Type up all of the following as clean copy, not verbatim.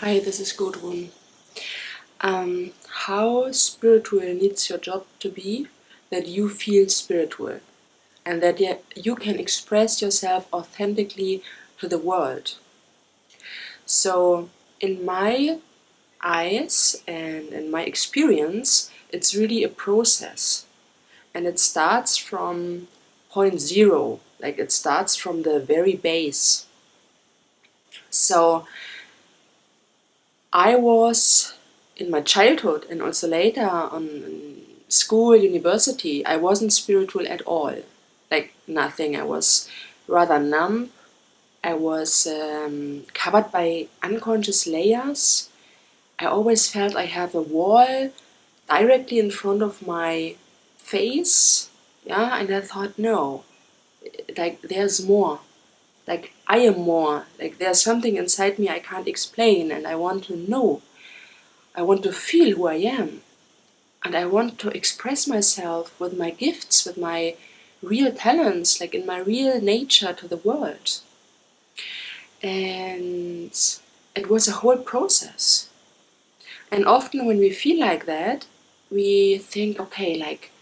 Hi, this is Gudrun. How spiritual needs your job to be that you feel spiritual and that you can express yourself authentically to the world? So, in my eyes and in my experience, it's really a process, and it starts from point zero, like it starts from the very base. So, I was in my childhood and also later on school, university, I wasn't spiritual at all. Like nothing. I was rather numb. I was covered by unconscious layers. I always felt I have a wall directly in front of my face. Yeah, and I thought, no, like there's more. Like I am more. Like there's something inside me I can't explain, and I want to know. I want to feel who I am. And I want to express myself with my gifts, with my real talents, like in my real nature to the world. And it was a whole process. And often when we feel like that, we think, okay, like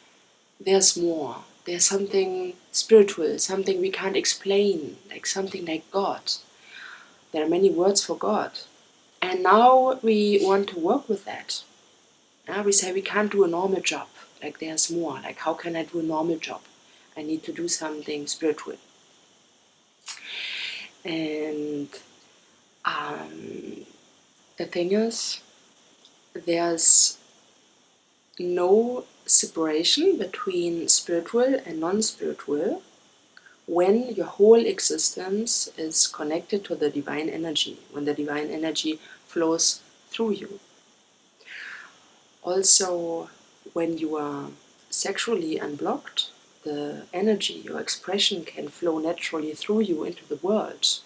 there's more. There's something spiritual, something we can't explain, like something like God. There are many words for God. And now we want to work with that. We say we can't do a normal job. Like there's more. Like how can I do a normal job? I need to do something spiritual. And the thing is, there's no separation between spiritual and non-spiritual when your whole existence is connected to the divine energy, when the divine energy flows through you. Also, when you are sexually unblocked, the energy, your expression can flow naturally through you into the world.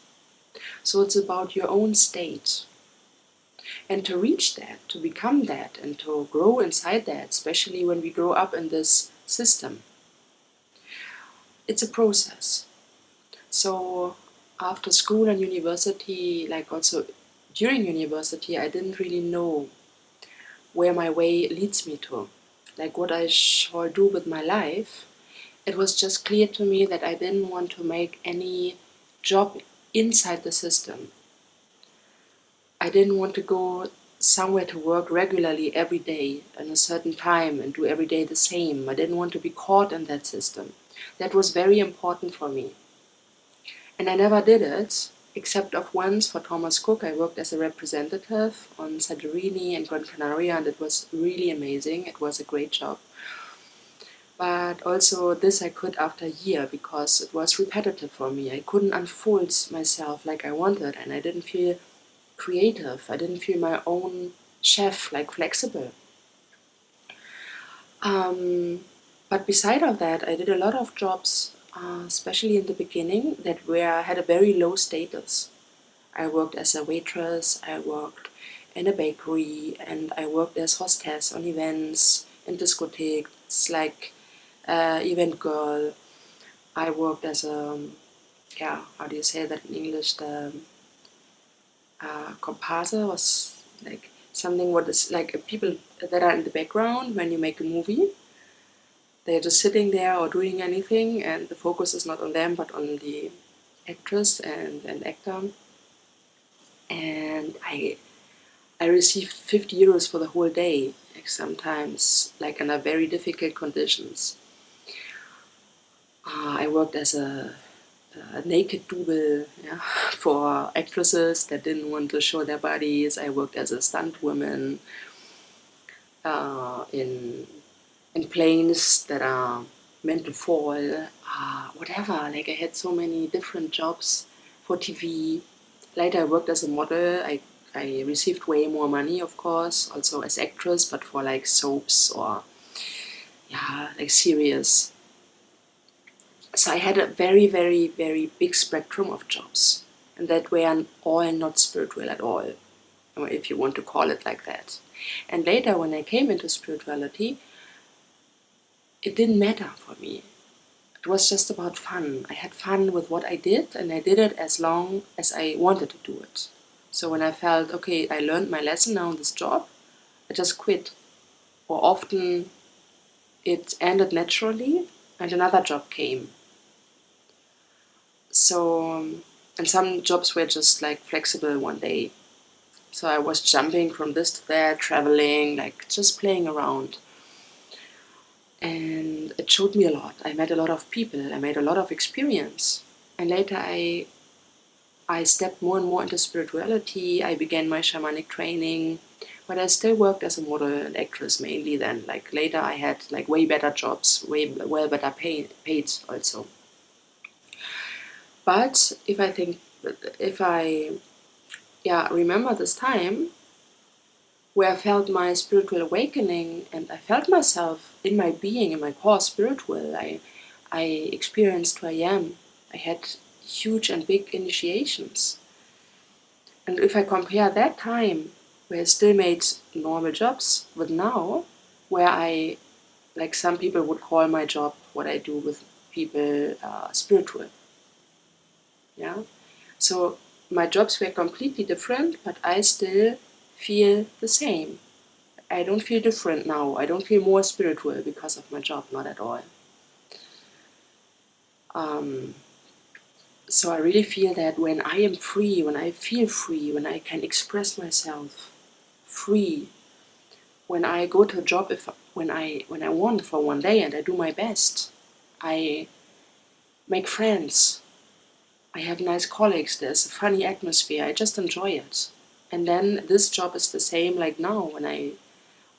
So it's about your own state. And to reach that, to become that, and to grow inside that, especially when we grow up in this system, it's a process. So after school and university, like also during university, I didn't really know where my way leads me to, like what I shall do with my life. It was just clear to me that I didn't want to make any job inside the system. I didn't want to go somewhere to work regularly every day at a certain time and do every day the same. I didn't want to be caught in that system. That was very important for me. And I never did it, except of once for Thomas Cook. I worked as a representative on Santorini and Gran Canaria, and it was really amazing. It was a great job. But also this I quit after a year because it was repetitive for me. I couldn't unfold myself like I wanted, and I didn't feel creative. I didn't feel my own chef, like flexible. But beside of that, I did a lot of jobs, especially in the beginning, that had a very low status. I worked as a waitress, I worked in a bakery, and I worked as hostess on events, in discotheques, like event girl. I worked as a, how do you say that in English? The composer was like something what is like people that are in the background when you make a movie. They're just sitting there or doing anything, and the focus is not on them but on the actress and actor. And I received 50 euros for the whole day, like sometimes like under very difficult conditions. I worked as a naked double, for actresses that didn't want to show their bodies. I worked as a stunt woman in planes that are meant to fall, whatever. Like I had so many different jobs for TV. Later I worked as a model. I received way more money, of course, also as actress, but for like soaps or like series. So I had a very, very, very big spectrum of jobs, and that were all not spiritual at all, if you want to call it like that. And later, when I came into spirituality, it didn't matter for me. It was just about fun. I had fun with what I did, and I did it as long as I wanted to do it. So when I felt, okay, I learned my lesson now in this job, I just quit. Or often it ended naturally and another job came. So, and some jobs were just like flexible one day. So I was jumping from this to that, traveling, like just playing around. And it showed me a lot. I met a lot of people, I made a lot of experience. And later I stepped more and more into spirituality. I began my shamanic training, but I still worked as a model and actress mainly then. Like later I had like way better jobs, way well better paid also. But if I remember this time where I felt my spiritual awakening and I felt myself in my being, in my core spiritual, I experienced who I am. I had huge and big initiations. And if I compare that time, where I still made normal jobs, with now, where I, like some people would call my job, what I do with people, spiritual. Yeah. So my jobs were completely different, but I still feel the same. I don't feel different now. I don't feel more spiritual because of my job, not at all. Um, so I really feel that when I am free, when I feel free, when I can express myself free, when I go to a job, when I want for one day and I do my best, I make friends. I have nice colleagues. There's a funny atmosphere. I just enjoy it. And then this job is the same like now when I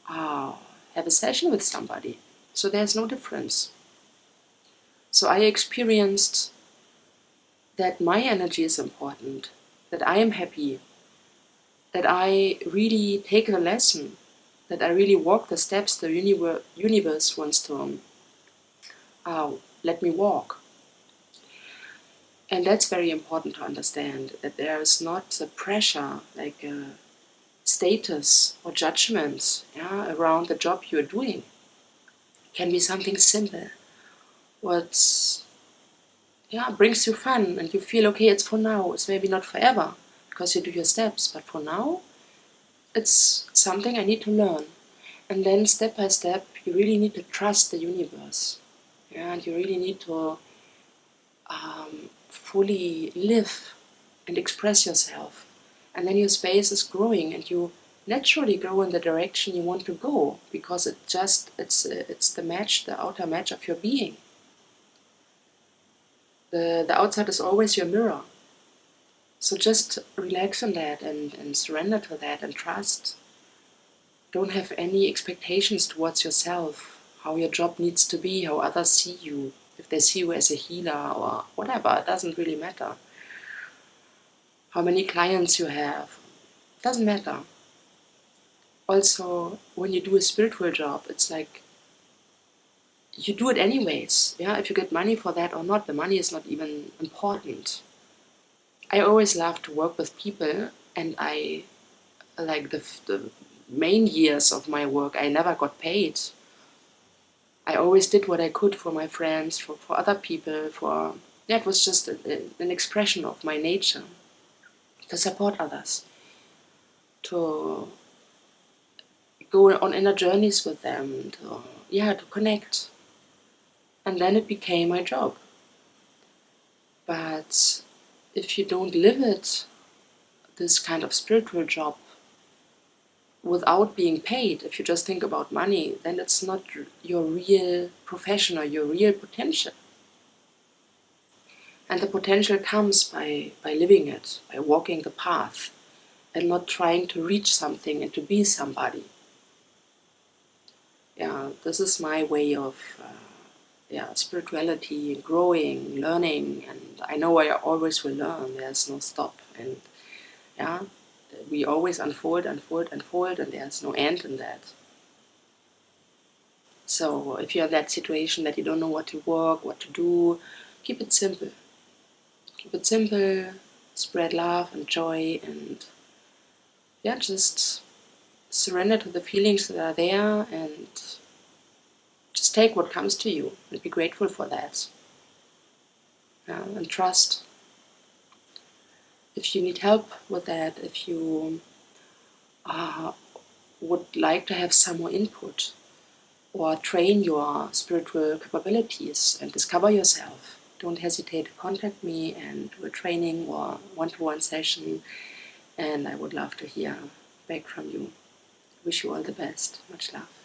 have a session with somebody. So there's no difference. So I experienced that my energy is important, that I am happy, that I really take a lesson, that I really walk the steps the universe wants to let me walk. And that's very important to understand, that there is not a pressure, like a status or judgment around the job you're doing. It can be something simple. What brings you fun and you feel, okay, it's for now, it's maybe not forever, because you do your steps, but for now, it's something I need to learn. And then step by step, you really need to trust the universe. And you really need to fully live and express yourself. And then your space is growing and you naturally grow in the direction you want to go, because it's the match, the outer match of your being. The outside is always your mirror. So just relax on that and surrender to that and trust. Don't have any expectations towards yourself, how your job needs to be, how others see you. If they see you as a healer or whatever, it doesn't really matter. How many clients you have, doesn't matter. Also, when you do a spiritual job, it's like you do it anyways. Yeah, if you get money for that or not, the money is not even important. I always love to work with people, and I like the main years of my work, I never got paid. I always did what I could for my friends, for other people, it was just an expression of my nature, to support others, to go on inner journeys with them, to connect. And then it became my job. But if you don't live it, this kind of spiritual job, without being paid, if you just think about money, then it's not your real profession or your real potential. And the potential comes by living it, by walking the path, and not trying to reach something and to be somebody. This is my way of spirituality, growing, learning, and I know I always will learn. There's no stop, and we always unfold, and there's no end in that. So if you're in that situation that you don't know what to work, what to do, keep it simple. Keep it simple, spread love and joy, and just surrender to the feelings that are there, and just take what comes to you and be grateful for that. And trust. If you need help with that, if you would like to have some more input or train your spiritual capabilities and discover yourself, don't hesitate to contact me and do a training or one-to-one session, and I would love to hear back from you. Wish you all the best. Much love.